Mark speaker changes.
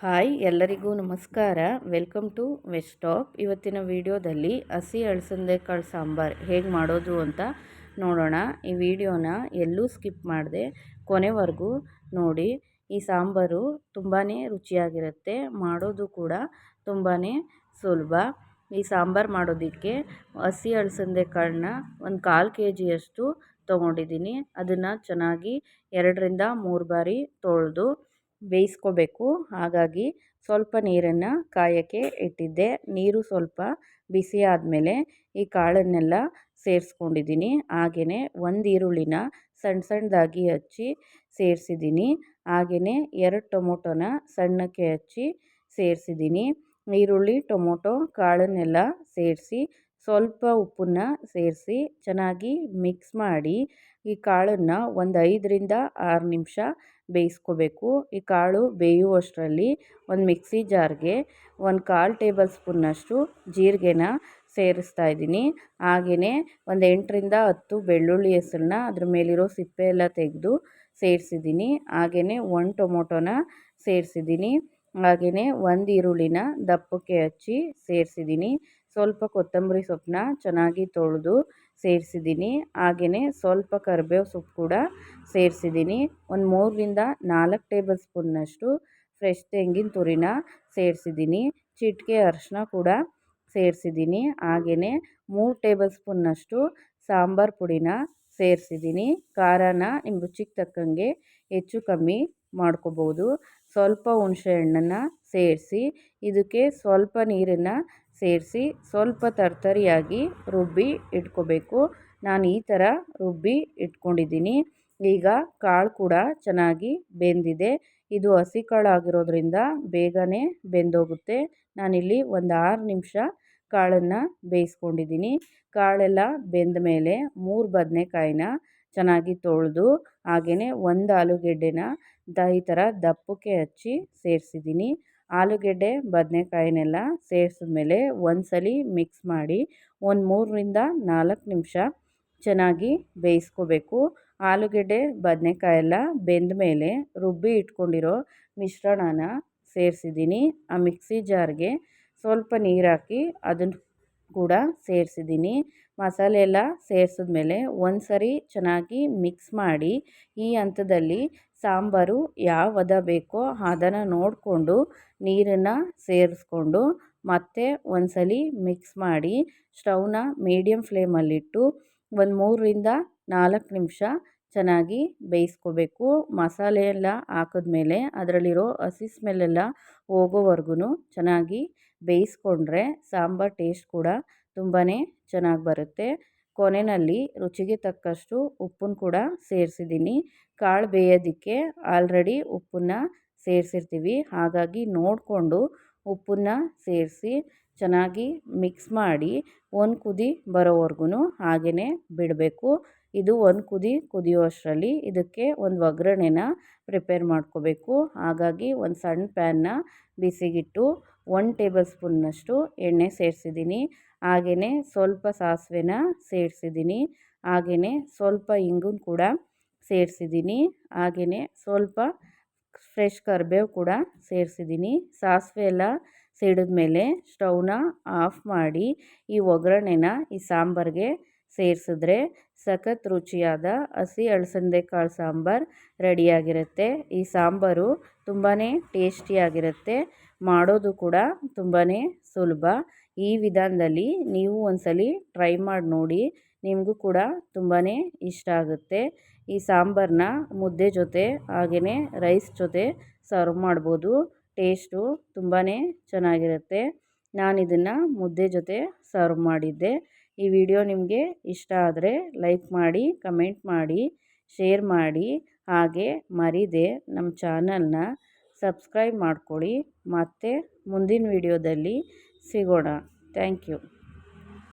Speaker 1: Hi ಎಲ್ಲರಿಗೂ ನಮಸ್ಕಾರ. Welcome to west top. ಇವತ್ತಿನ ವಿಡಿಯೋದಲ್ಲಿ ಹಸಿ ಅಳಸಂದೆಕಾಳು ಸಾಂಬಾರು ಹೇಗೆ ಮಾಡೋದು ಅಂತ ನೋಡೋಣ. ಈ ವಿಡಿಯೋನ ಎಲ್ಲೂ ಸ್ಕಿಪ್ ಮಾಡದೆ ಕೊನೆವರೆಗೂ ನೋಡಿ. ಈ ಸಾಂಬಾರು ತುಂಬಾ ರುಚಿಯಾಗಿರುತ್ತೆ, ಮಾಡೋದು ಕೂಡ ತುಂಬಾ ಸುಲಭ. ಈ ಸಾಂಬಾರು ಮಾಡೋದಕ್ಕೆ ಹಸಿ ಅಳಸಂದೆಕಾಳನ್ನ ಒಂದು 1/4 kg ತೊಗೊಂಡಿದ್ದೀನಿ. ಅದನ್ನು ಚೆನ್ನಾಗಿ 2ರಿಂದ 3 ಬಾರಿ ತೊಳೆದು ಬೇಯಿಸ್ಕೋಬೇಕು. ಹಾಗಾಗಿ ಸ್ವಲ್ಪ ನೀರನ್ನು ಕಾಯೋಕ್ಕೆ ಇಟ್ಟಿದ್ದೆ. ನೀರು ಸ್ವಲ್ಪ ಬಿಸಿ ಆದಮೇಲೆ ಈ ಕಾಳನ್ನೆಲ್ಲ ಸೇರಿಸ್ಕೊಂಡಿದ್ದೀನಿ. ಹಾಗೆಯೇ ಒಂದು ಈರುಳ್ಳಿನ ಸಣ್ಣ ಸಣ್ಣದಾಗಿ ಹಚ್ಚಿ ಸೇರಿಸಿದ್ದೀನಿ. ಹಾಗೆಯೇ 2 ಟೊಮೊಟೊನ ಸಣ್ಣಕ್ಕೆ ಹಚ್ಚಿ ಸೇರಿಸಿದ್ದೀನಿ. ಈರುಳ್ಳಿ ಟೊಮೊಟೊ ಕಾಳನ್ನೆಲ್ಲ ಸೇರಿಸಿ ಸ್ವಲ್ಪ ಉಪ್ಪನ್ನು ಸೇರಿಸಿ ಚೆನ್ನಾಗಿ ಮಿಕ್ಸ್ ಮಾಡಿ ಈ ಕಾಳನ್ನು ಒಂದು 5ರಿಂದ 6 ನಿಮಿಷ ಬೇಯಿಸ್ಕೋಬೇಕು. ಈ ಕಾಳು ಬೇಯುವಷ್ಟರಲ್ಲಿ ಒಂದು ಮಿಕ್ಸಿ ಜಾರ್ಗೆ 1/4 ಟೇಬಲ್ ಸ್ಪೂನ್ನಷ್ಟು ಜೀರಿಗೆನ ಸೇರಿಸ್ತಾ ಇದ್ದೀನಿ. ಹಾಗೆಯೇ ಒಂದು 8ರಿಂದ 10 ಬೆಳ್ಳುಳ್ಳಿ ಹೆಸರನ್ನ ಅದ್ರ ಮೇಲಿರೋ ಸಿಪ್ಪೆ ಎಲ್ಲ ತೆಗೆದು ಸೇರಿಸಿದ್ದೀನಿ. ಹಾಗೆಯೇ 1 ಟೊಮೊಟೊನ ಸೇರಿಸಿದ್ದೀನಿ. ಹಾಗೆಯೇ 1 ಈರುಳ್ಳಿನ ದಪ್ಪಕ್ಕೆ ಹಚ್ಚಿ ಸೇರಿಸಿದ್ದೀನಿ. ಸ್ವಲ್ಪ ಕೊತ್ತಂಬರಿ ಸೊಪ್ಪನ್ನ ಚೆನ್ನಾಗಿ ತೊಳೆದು ಸೇರಿಸಿದ್ದೀನಿ. ಹಾಗೆಯೇ ಸ್ವಲ್ಪ ಕರಿಬೇವು ಸೊಪ್ಪು ಕೂಡ ಸೇರಿಸಿದ್ದೀನಿ. ಒಂದು 3ರಿಂದ 4 ಟೇಬಲ್ ಸ್ಪೂನ್ನಷ್ಟು ಫ್ರೆಶ್ ತೆಂಗಿನ ತುರಿನ ಸೇರಿಸಿದ್ದೀನಿ. ಚಿಟಿಕೆ ಅರಿಶಿನ ಕೂಡ ಸೇರಿಸಿದ್ದೀನಿ. ಹಾಗೆಯೇ 3 ಟೇಬಲ್ ಸ್ಪೂನ್ನಷ್ಟು ಸಾಂಬಾರು ಪುಡಿನ ಸೇರಿಸಿದ್ದೀನಿ. ಖಾರನ ನಿಮ್ಮ ರುಚಿಗೆ ತಕ್ಕಂಗೆ ಹೆಚ್ಚು ಕಮ್ಮಿ ಮಾಡ್ಕೋಬೋದು. ಸ್ವಲ್ಪ ಹುಣಸೆ ಹಣ್ಣನ್ನು ಸೇರಿಸಿ ಇದಕ್ಕೆ ಸ್ವಲ್ಪ ನೀರನ್ನು ಸೇರಿಸಿ ಸ್ವಲ್ಪ ತರ್ತರಿಯಾಗಿ ರುಬ್ಬಿ ಇಟ್ಕೋಬೇಕು. ನಾನು ಈ ಥರ ರುಬ್ಬಿ ಇಟ್ಕೊಂಡಿದ್ದೀನಿ. ಈಗ ಕಾಳು ಕೂಡ ಚೆನ್ನಾಗಿ ಬೆಂದಿದೆ. ಇದು ಹಸಿ ಕಾಳು ಆಗಿರೋದ್ರಿಂದ ಬೇಗನೆ ಬೆಂದೋಗುತ್ತೆ. ನಾನಿಲ್ಲಿ ಒಂದು 6 ನಿಮಿಷ ಕಾಳನ್ನು ಬೇಯಿಸ್ಕೊಂಡಿದ್ದೀನಿ. ಕಾಳೆಲ್ಲ ಬೆಂದ ಮೇಲೆ 3 ಬದನೆಕಾಯಿನ ಚೆನ್ನಾಗಿ ತೊಳೆದು ಹಾಗೆಯೇ 1 ಆಲೂಗೆಡ್ಡೆನ ಈ ಥರ ದಪ್ಪಕ್ಕೆ ಹಚ್ಚಿ ಸೇರಿಸಿದ್ದೀನಿ. ಆಲೂಗೆಡ್ಡೆ ಬದನೆಕಾಯಿನೆಲ್ಲ ಸೇರಿಸಿದ್ಮೇಲೆ ಒಂದ್ಸಲಿ ಮಿಕ್ಸ್ ಮಾಡಿ ಒಂದು 3ರಿಂದ 4 ನಿಮಿಷ ಚೆನ್ನಾಗಿ ಬೇಯಿಸ್ಕೋಬೇಕು. ಆಲೂಗೆಡ್ಡೆ ಬದನೆಕಾಯೆಲ್ಲ ಬೆಂದ ಮೇಲೆ ರುಬ್ಬಿ ಇಟ್ಕೊಂಡಿರೋ ಮಿಶ್ರಣನ ಸೇರಿಸಿದ್ದೀನಿ. ಆ ಮಿಕ್ಸಿ ಜಾರ್ಗೆ ಸ್ವಲ್ಪ ನೀರು ಹಾಕಿ ಅದನ್ನು ಕೂಡ ಸೇರಿಸಿದ್ದೀನಿ. ಮಸಾಲೆ ಎಲ್ಲ ಸೇರಿಸಿದ್ಮೇಲೆ ಒಂದ್ಸರಿ ಚೆನ್ನಾಗಿ ಮಿಕ್ಸ್ ಮಾಡಿ ಈ ಹಂತದಲ್ಲಿ ಸಾಂಬಾರು ಯಾವ ಹದ ಬೇಕೋ ಅದನ್ನು ನೋಡಿಕೊಂಡು ನೀರನ್ನು ಸೇರಿಸ್ಕೊಂಡು ಮತ್ತೆ ಒಂದ್ಸಲಿ ಮಿಕ್ಸ್ ಮಾಡಿ ಸ್ಟವ್ನ ಮೀಡಿಯಮ್ ಫ್ಲೇಮಲ್ಲಿಟ್ಟು ಒಂದು 3ರಿಂದ 4 ನಿಮಿಷ ಚೆನ್ನಾಗಿ ಬೇಯಿಸ್ಕೋಬೇಕು. ಮಸಾಲೆ ಎಲ್ಲ ಹಾಕಿದ್ಮೇಲೆ ಅದರಲ್ಲಿರೋ ಹಸಿ ಸ್ಮೆಲ್ಲೆಲ್ಲ ಹೋಗೋವರೆಗೂ ಚೆನ್ನಾಗಿ ಬೇಯಿಸ್ಕೊಂಡ್ರೆ ಸಾಂಬಾರು ಟೇಸ್ಟ್ ಕೂಡ ತುಂಬಾ ಚೆನ್ನಾಗಿ ಬರುತ್ತೆ. ಕೊನೆಯಲ್ಲಿ ರುಚಿಗೆ ತಕ್ಕಷ್ಟು ಉಪ್ಪನ್ನು ಕೂಡ ಸೇರಿಸಿದ್ದೀನಿ. ಕಾಳು ಬೇಯೋದಕ್ಕೆ ಆಲ್ರೆಡಿ ಉಪ್ಪನ್ನು ಸೇರಿಸಿರ್ತೀವಿ. ಹಾಗಾಗಿ ನೋಡಿಕೊಂಡು ಉಪ್ಪನ್ನು ಸೇರಿಸಿ ಚೆನ್ನಾಗಿ ಮಿಕ್ಸ್ ಮಾಡಿ ಒಂದು ಕುದಿ ಬರೋವರೆಗೂ ಹಾಗೆಯೇ ಬಿಡಬೇಕು. ಇದು ಒಂದು ಕುದಿ ಕುದಿಯುವಷ್ಟರಲ್ಲಿ ಇದಕ್ಕೆ ಒಂದು ಒಗ್ಗರಣೆನ ಪ್ರಿಪೇರ್ ಮಾಡ್ಕೋಬೇಕು. ಹಾಗಾಗಿ ಒಂದು ಸಣ್ಣ ಪ್ಯಾನ್ನ ಬಿಸಿಗಿಟ್ಟು 1 ಟೇಬಲ್ ಸ್ಪೂನ್ನಷ್ಟು ಎಣ್ಣೆ ಸೇರಿಸಿದ್ದೀನಿ. ಹಾಗೆಯೇ ಸ್ವಲ್ಪ ಸಾಸಿವೆನ ಸೇರಿಸಿದ್ದೀನಿ. ಹಾಗೆಯೇ ಸ್ವಲ್ಪ ಇಂಗನ್ನು ಕೂಡ ಸೇರಿಸಿದ್ದೀನಿ. ಹಾಗೆಯೇ ಸ್ವಲ್ಪ ಫ್ರೆಶ್ ಕರಿಬೇವು ಕೂಡ ಸೇರಿಸಿದ್ದೀನಿ. ಸಾಸಿವೆ ಎಲ್ಲ ಸಿಡಿದ್ಮೇಲೆ ಸ್ಟವ್ನ ಆಫ್ ಮಾಡಿ ಈ ಒಗ್ಗರಣೆನ ಈ ಸಾಂಬಾರಿಗೆ ಸೇರಿಸಿದ್ರೆ ಸಖತ್ ರುಚಿಯಾದ ಹಸಿ ಅಳಸಂದೆಕಾಳು ಸಾಂಬಾರು ರೆಡಿಯಾಗಿರುತ್ತೆ. ಈ ಸಾಂಬಾರು ತುಂಬಾ ಟೇಸ್ಟಿಯಾಗಿರುತ್ತೆ, ಮಾಡೋದು ಕೂಡ ತುಂಬಾ ಸುಲಭ. ಈ ವಿಧಾನದಲ್ಲಿ ನೀವು ಒಂದ್ಸಲಿ ಟ್ರೈ ಮಾಡಿ ನೋಡಿ, ನಿಮಗೂ ಕೂಡ ತುಂಬಾ ಇಷ್ಟ ಆಗುತ್ತೆ. ಈ ಸಾಂಬಾರನ್ನ ಮುದ್ದೆ ಜೊತೆ ಹಾಗೆಯೇ ರೈಸ್ ಜೊತೆ ಸರ್ವ್ ಮಾಡ್ಬೋದು. ಟೇಸ್ಟು ತುಂಬಾ ಚೆನ್ನಾಗಿರುತ್ತೆ. ನಾನಿದನ್ನು ಮುದ್ದೆ ಜೊತೆ ಸರ್ವ್ ಮಾಡಿದ್ದೆ. ಈ ವಿಡಿಯೋ ನಿಮಗೆ ಇಷ್ಟ ಆದರೆ ಲೈಕ್ ಮಾಡಿ, ಕಮೆಂಟ್ ಮಾಡಿ, ಶೇರ್ ಮಾಡಿ. ಹಾಗೆ ಮರೀದೆ ನಮ್ಮ ಚಾನಲ್ನ ಸಬ್ಸ್ಕ್ರೈಬ್ ಮಾಡ್ಕೊಳ್ಳಿ. ಮತ್ತೆ ಮುಂದಿನ ವಿಡಿಯೋದಲ್ಲಿ ಸಿಗೋಣ. Thank you.